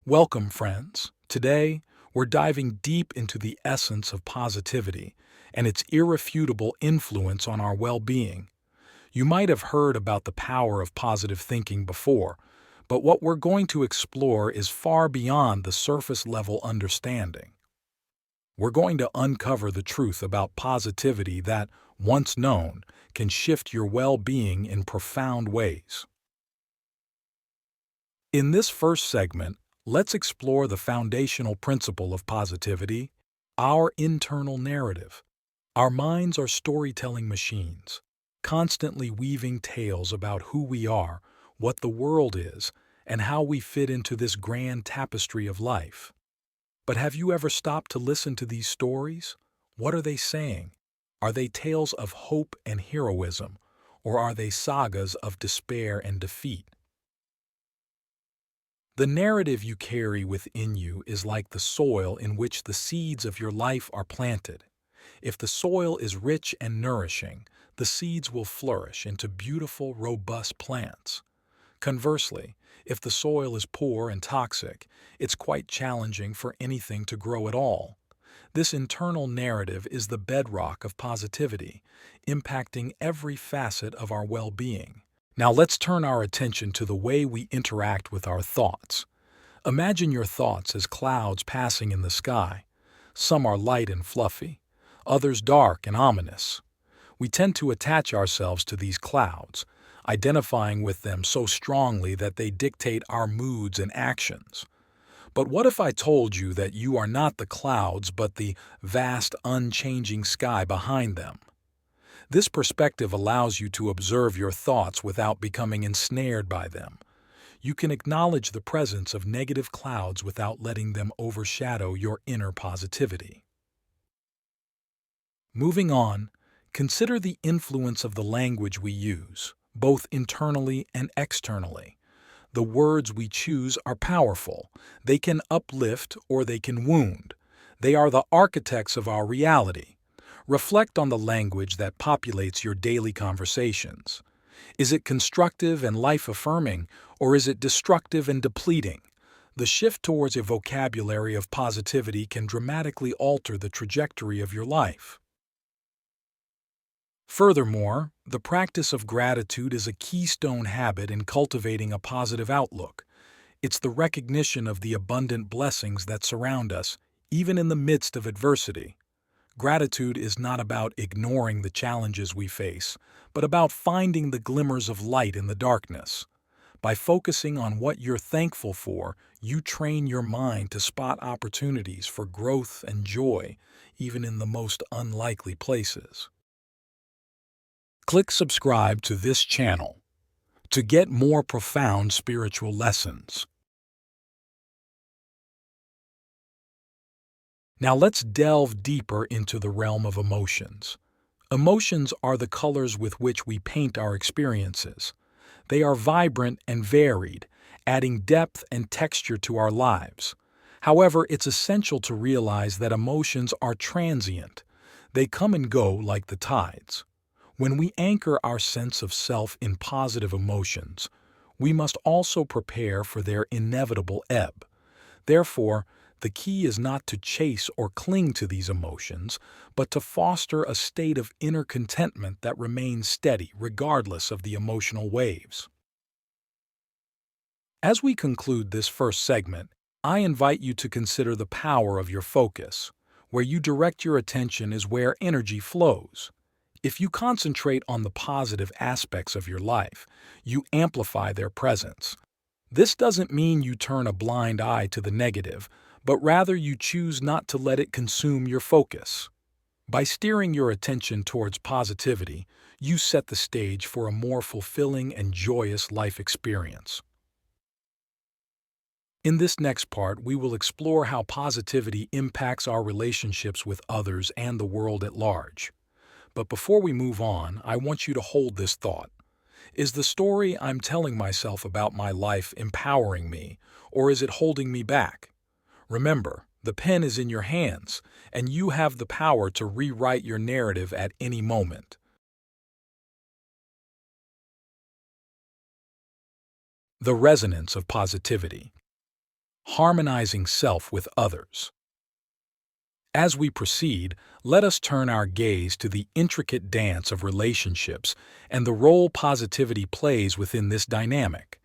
Welcome, friends. Today, we're diving deep into the essence of positivity and its irrefutable influence on our well being. You might have heard about the power of positive thinking before, but what we're going to explore is far beyond the surface level understanding. We're going to uncover the truth about positivity that, once known, can shift your well being in profound ways. In this first segment, let's explore the foundational principle of positivity, our internal narrative. Our minds are storytelling machines, constantly weaving tales about who we are, what the world is, and how we fit into this grand tapestry of life. But have you ever stopped to listen to these stories? What are they saying? Are they tales of hope and heroism, or are they sagas of despair and defeat? The narrative you carry within you is like the soil in which the seeds of your life are planted. If the soil is rich and nourishing, the seeds will flourish into beautiful, robust plants. Conversely, if the soil is poor and toxic, it's quite challenging for anything to grow at all. This internal narrative is the bedrock of positivity, impacting every facet of our well-being. Now let's turn our attention to the way we interact with our thoughts. Imagine your thoughts as clouds passing in the sky. Some are light and fluffy, others dark and ominous. We tend to attach ourselves to these clouds, identifying with them so strongly that they dictate our moods and actions. But what if I told you that you are not the clouds but the vast, unchanging sky behind them? This perspective allows you to observe your thoughts without becoming ensnared by them. You can acknowledge the presence of negative clouds without letting them overshadow your inner positivity. Moving on, consider the influence of the language we use, both internally and externally. The words we choose are powerful. They can uplift or they can wound. They are the architects of our reality. Reflect on the language that populates your daily conversations. Is it constructive and life-affirming, or is it destructive and depleting? The shift towards a vocabulary of positivity can dramatically alter the trajectory of your life. Furthermore, the practice of gratitude is a keystone habit in cultivating a positive outlook. It's the recognition of the abundant blessings that surround us, even in the midst of adversity. Gratitude is not about ignoring the challenges we face, but about finding the glimmers of light in the darkness. By focusing on what you're thankful for, you train your mind to spot opportunities for growth and joy, even in the most unlikely places. Click subscribe to this channel to get more profound spiritual lessons. Now let's delve deeper into the realm of emotions. Emotions are the colors with which we paint our experiences. They are vibrant and varied, adding depth and texture to our lives. However, it's essential to realize that emotions are transient. They come and go like the tides. When we anchor our sense of self in positive emotions, we must also prepare for their inevitable ebb. Therefore, the key is not to chase or cling to these emotions, but to foster a state of inner contentment that remains steady regardless of the emotional waves. As we conclude this first segment, I invite you to consider the power of your focus. Where you direct your attention is where energy flows. If you concentrate on the positive aspects of your life, you amplify their presence. This doesn't mean you turn a blind eye to the negative, but rather you choose not to let it consume your focus. By steering your attention towards positivity, you set the stage for a more fulfilling and joyous life experience. In this next part, we will explore how positivity impacts our relationships with others and the world at large. But before we move on, I want you to hold this thought. Is the story I'm telling myself about my life empowering me, or is it holding me back? Remember, the pen is in your hands, and you have the power to rewrite your narrative at any moment. The resonance of positivity. harmonizing self with others. As we proceed, let us turn our gaze to the intricate dance of relationships and the role positivity plays within this dynamic.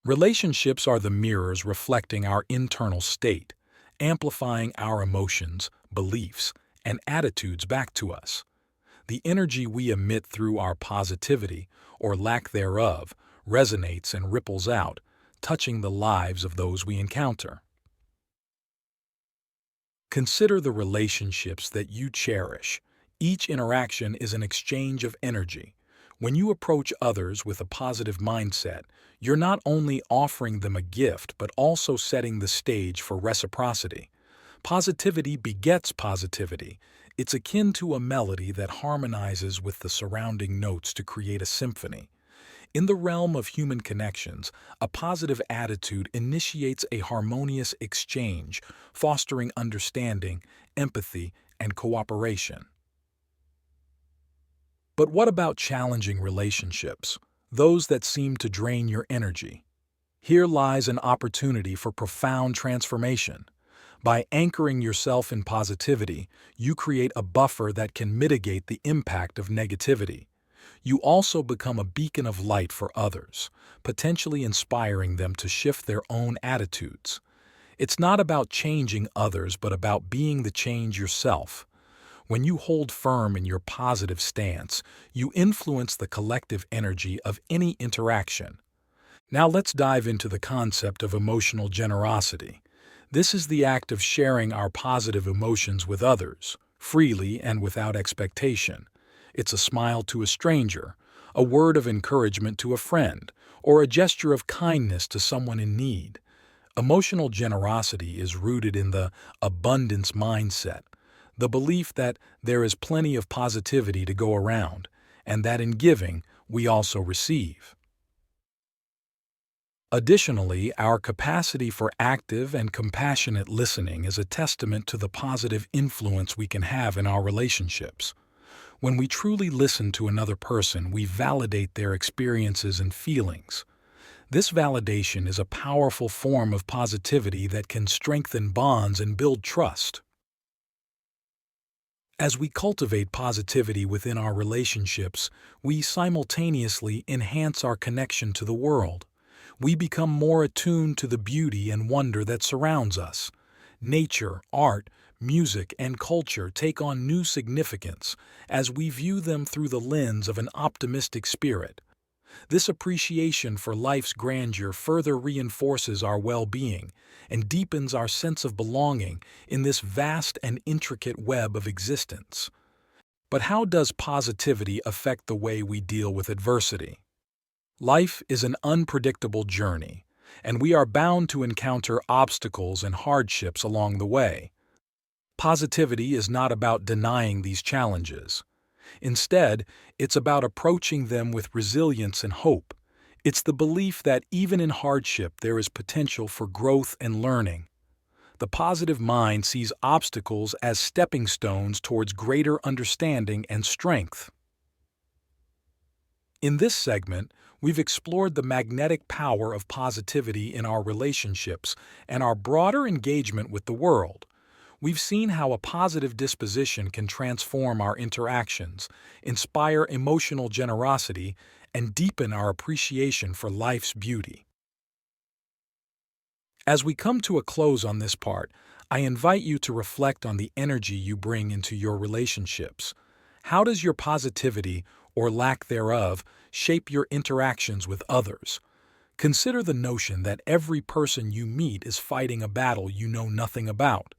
Relationships are the mirrors reflecting our internal state, amplifying our emotions, beliefs, and attitudes back to us. The energy we emit through our positivity, or lack thereof, resonates and ripples out, touching the lives of those we encounter. Consider the relationships that you cherish. Each interaction is an exchange of energy. When you approach others with a positive mindset, you're not only offering them a gift but also setting the stage for reciprocity. Positivity begets positivity. It's akin to a melody that harmonizes with the surrounding notes to create a symphony. In the realm of human connections, a positive attitude initiates a harmonious exchange, fostering understanding, empathy, and cooperation. But what about challenging relationships, those that seem to drain your energy? Here lies an opportunity for profound transformation. By anchoring yourself in positivity, you create a buffer that can mitigate the impact of negativity. You also become a beacon of light for others, potentially inspiring them to shift their own attitudes. It's not about changing others, but about being the change yourself. When you hold firm in your positive stance, you influence the collective energy of any interaction. Now let's dive into the concept of emotional generosity. This is the act of sharing our positive emotions with others, freely and without expectation. It's a smile to a stranger, a word of encouragement to a friend, or a gesture of kindness to someone in need. Emotional generosity is rooted in the abundance mindset, the belief that there is plenty of positivity to go around, and that in giving, we also receive. Additionally, our capacity for active and compassionate listening is a testament to the positive influence we can have in our relationships. When we truly listen to another person, we validate their experiences and feelings. This validation is a powerful form of positivity that can strengthen bonds and build trust. As we cultivate positivity within our relationships, we simultaneously enhance our connection to the world. We become more attuned to the beauty and wonder that surrounds us. Nature, art, music, and culture take on new significance as we view them through the lens of an optimistic spirit. This appreciation for life's grandeur further reinforces our well-being and deepens our sense of belonging in this vast and intricate web of existence. But how does positivity affect the way we deal with adversity? Life is an unpredictable journey, and we are bound to encounter obstacles and hardships along the way. Positivity is not about denying these challenges. Instead, it's about approaching them with resilience and hope. It's the belief that even in hardship there is potential for growth and learning. The positive mind sees obstacles as stepping stones towards greater understanding and strength. In this segment, we've explored the magnetic power of positivity in our relationships and our broader engagement with the world. We've seen how a positive disposition can transform our interactions, inspire emotional generosity, and deepen our appreciation for life's beauty. As we come to a close on this part, I invite you to reflect on the energy you bring into your relationships. How does your positivity, or lack thereof, shape your interactions with others? Consider the notion that every person you meet is fighting a battle you know nothing about.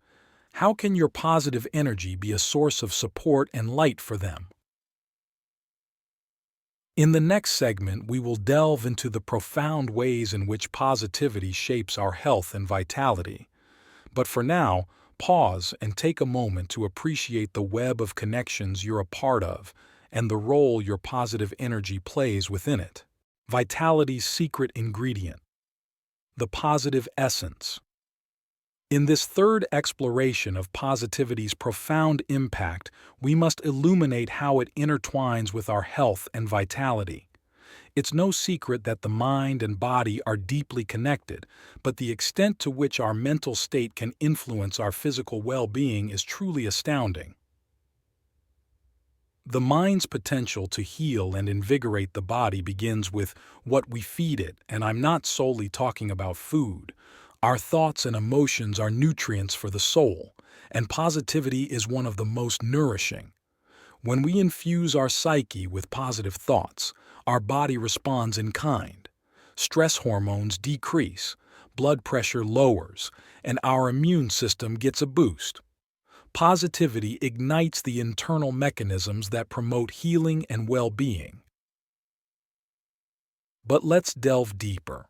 How can your positive energy be a source of support and light for them? In the next segment, we will delve into the profound ways in which positivity shapes our health and vitality. But for now, pause and take a moment to appreciate the web of connections you're a part of and the role your positive energy plays within it. Vitality's secret ingredient. The positive essence. In this third exploration of positivity's profound impact, we must illuminate how it intertwines with our health and vitality. It's no secret that the mind and body are deeply connected, but the extent to which our mental state can influence our physical well-being is truly astounding. The mind's potential to heal and invigorate the body begins with what we feed it, and I'm not solely talking about food. Our thoughts and emotions are nutrients for the soul, and positivity is one of the most nourishing. When we infuse our psyche with positive thoughts, our body responds in kind. Stress hormones decrease, blood pressure lowers, and our immune system gets a boost. Positivity ignites the internal mechanisms that promote healing and well-being. But let's delve deeper.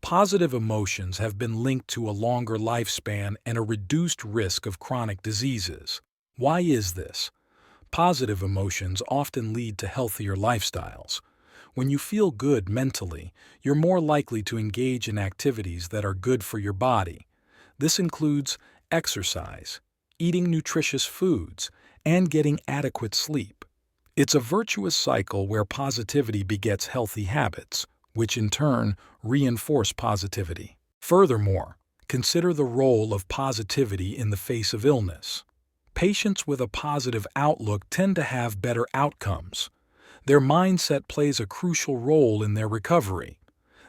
Positive emotions have been linked to a longer lifespan and a reduced risk of chronic diseases. Why is this? Positive emotions often lead to healthier lifestyles. When you feel good mentally, you're more likely to engage in activities that are good for your body. This includes exercise, eating nutritious foods, and getting adequate sleep. It's a virtuous cycle where positivity begets healthy habits, which in turn reinforce positivity. Furthermore, consider the role of positivity in the face of illness. Patients with a positive outlook tend to have better outcomes. Their mindset plays a crucial role in their recovery.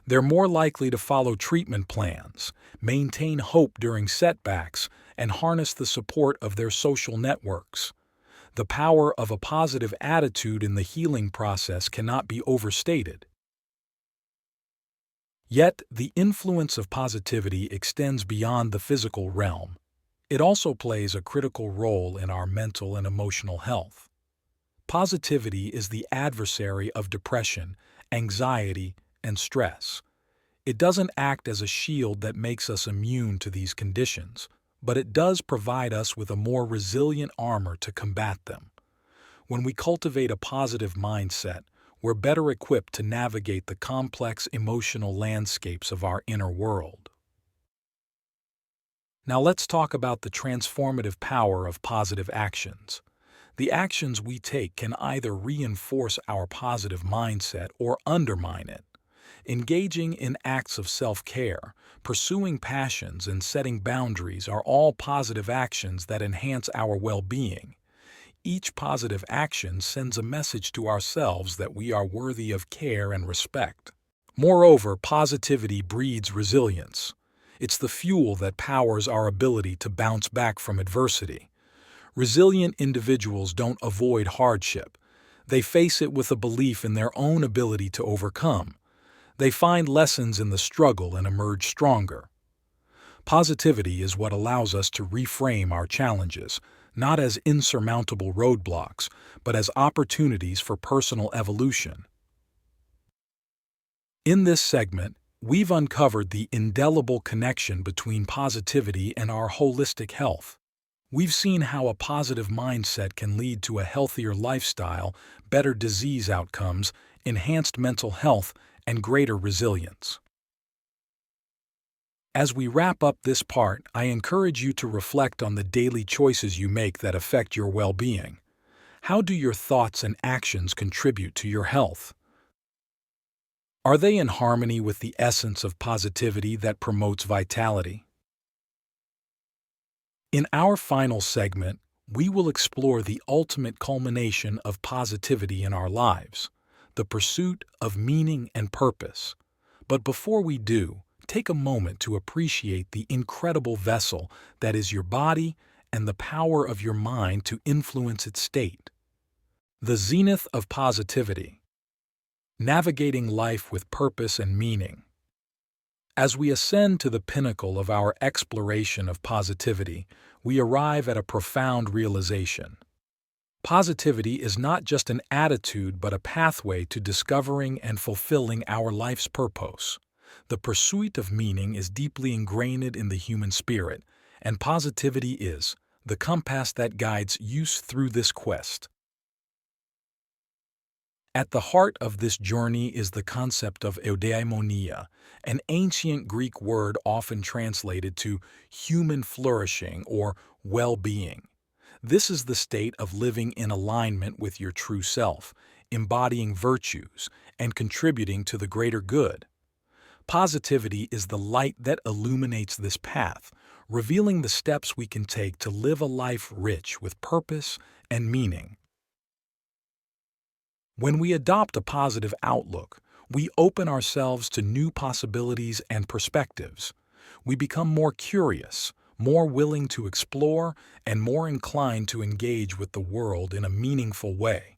They're more likely to follow treatment plans, maintain hope during setbacks, and harness the support of their social networks. The power of a positive attitude in the healing process cannot be overstated. Yet, the influence of positivity extends beyond the physical realm. It also plays a critical role in our mental and emotional health. Positivity is the adversary of depression, anxiety, and stress. It doesn't act as a shield that makes us immune to these conditions, but it does provide us with a more resilient armor to combat them. When we cultivate a positive mindset, we're better equipped to navigate the complex emotional landscapes of our inner world. Now let's talk about the transformative power of positive actions. The actions we take can either reinforce our positive mindset or undermine it. Engaging in acts of self-care, pursuing passions, and setting boundaries are all positive actions that enhance our well-being. Each positive action sends a message to ourselves that we are worthy of care and respect. Moreover, positivity breeds resilience. It's the fuel that powers our ability to bounce back from adversity. Resilient individuals don't avoid hardship. They face it with a belief in their own ability to overcome. They find lessons in the struggle and emerge stronger. Positivity is what allows us to reframe our challenges, not as insurmountable roadblocks, but as opportunities for personal evolution. In this segment, we've uncovered the indelible connection between positivity and our holistic health. We've seen how a positive mindset can lead to a healthier lifestyle, better disease outcomes, enhanced mental health, and greater resilience. As we wrap up this part, I encourage you to reflect on the daily choices you make that affect your well-being. How do your thoughts and actions contribute to your health? Are they in harmony with the essence of positivity that promotes vitality? In our final segment, we will explore the ultimate culmination of positivity in our lives, the pursuit of meaning and purpose. But before we do, take a moment to appreciate the incredible vessel that is your body and the power of your mind to influence its state. The zenith of positivity. Navigating life with purpose and meaning. As we ascend to the pinnacle of our exploration of positivity, we arrive at a profound realization. Positivity is not just an attitude but a pathway to discovering and fulfilling our life's purpose. The pursuit of meaning is deeply ingrained in the human spirit, and positivity is the compass that guides you through this quest. At the heart of this journey is the concept of eudaimonia, an ancient Greek word often translated to human flourishing or well-being. This is the state of living in alignment with your true self, embodying virtues, and contributing to the greater good. Positivity is the light that illuminates this path, revealing the steps we can take to live a life rich with purpose and meaning. When we adopt a positive outlook, we open ourselves to new possibilities and perspectives. We become more curious, more willing to explore, and more inclined to engage with the world in a meaningful way.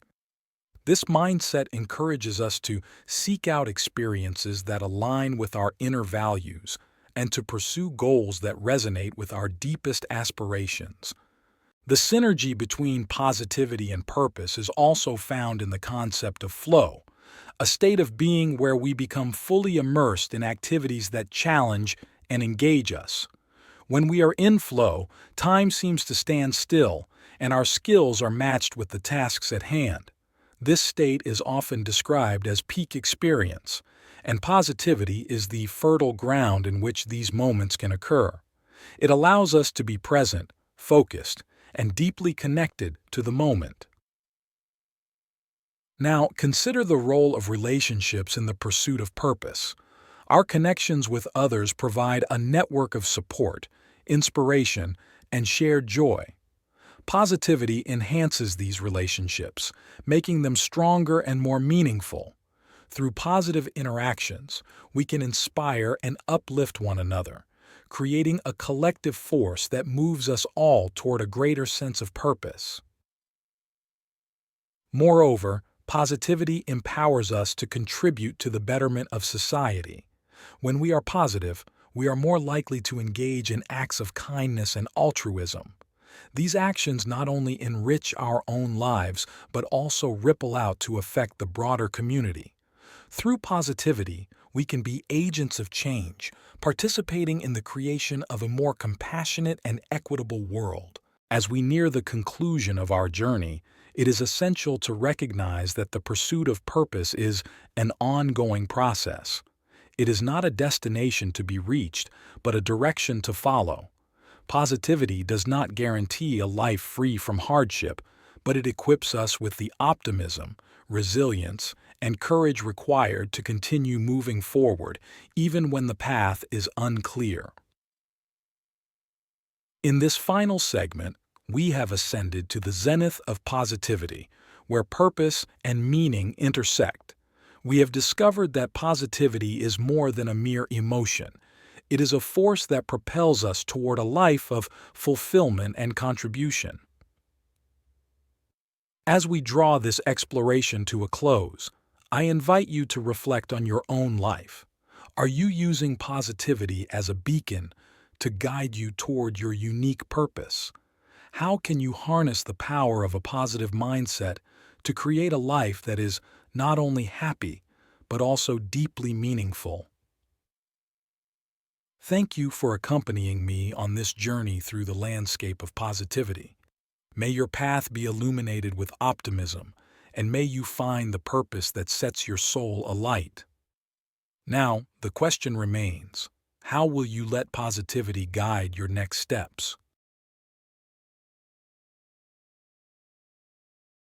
This mindset encourages us to seek out experiences that align with our inner values and to pursue goals that resonate with our deepest aspirations. The synergy between positivity and purpose is also found in the concept of flow, a state of being where we become fully immersed in activities that challenge and engage us. When we are in flow, time seems to stand still, and our skills are matched with the tasks at hand. This state is often described as peak experience, and positivity is the fertile ground in which these moments can occur. It allows us to be present, focused, and deeply connected to the moment. Now, consider the role of relationships in the pursuit of purpose. Our connections with others provide a network of support, inspiration, and shared joy. Positivity enhances these relationships, making them stronger and more meaningful. Through positive interactions, we can inspire and uplift one another, creating a collective force that moves us all toward a greater sense of purpose. Moreover, positivity empowers us to contribute to the betterment of society. When we are positive, we are more likely to engage in acts of kindness and altruism. These actions not only enrich our own lives, but also ripple out to affect the broader community. Through positivity, we can be agents of change, participating in the creation of a more compassionate and equitable world. As we near the conclusion of our journey, it is essential to recognize that the pursuit of purpose is an ongoing process. It is not a destination to be reached, but a direction to follow. Positivity does not guarantee a life free from hardship, but it equips us with the optimism, resilience, and courage required to continue moving forward, even when the path is unclear. In this final segment, we have ascended to the zenith of positivity, where purpose and meaning intersect. We have discovered that positivity is more than a mere emotion. It is a force that propels us toward a life of fulfillment and contribution. As we draw this exploration to a close, I invite you to reflect on your own life. Are you using positivity as a beacon to guide you toward your unique purpose? How can you harness the power of a positive mindset to create a life that is not only happy, but also deeply meaningful? Thank you for accompanying me on this journey through the landscape of positivity. May your path be illuminated with optimism, and may you find the purpose that sets your soul alight. Now, the question remains, how will you let positivity guide your next steps?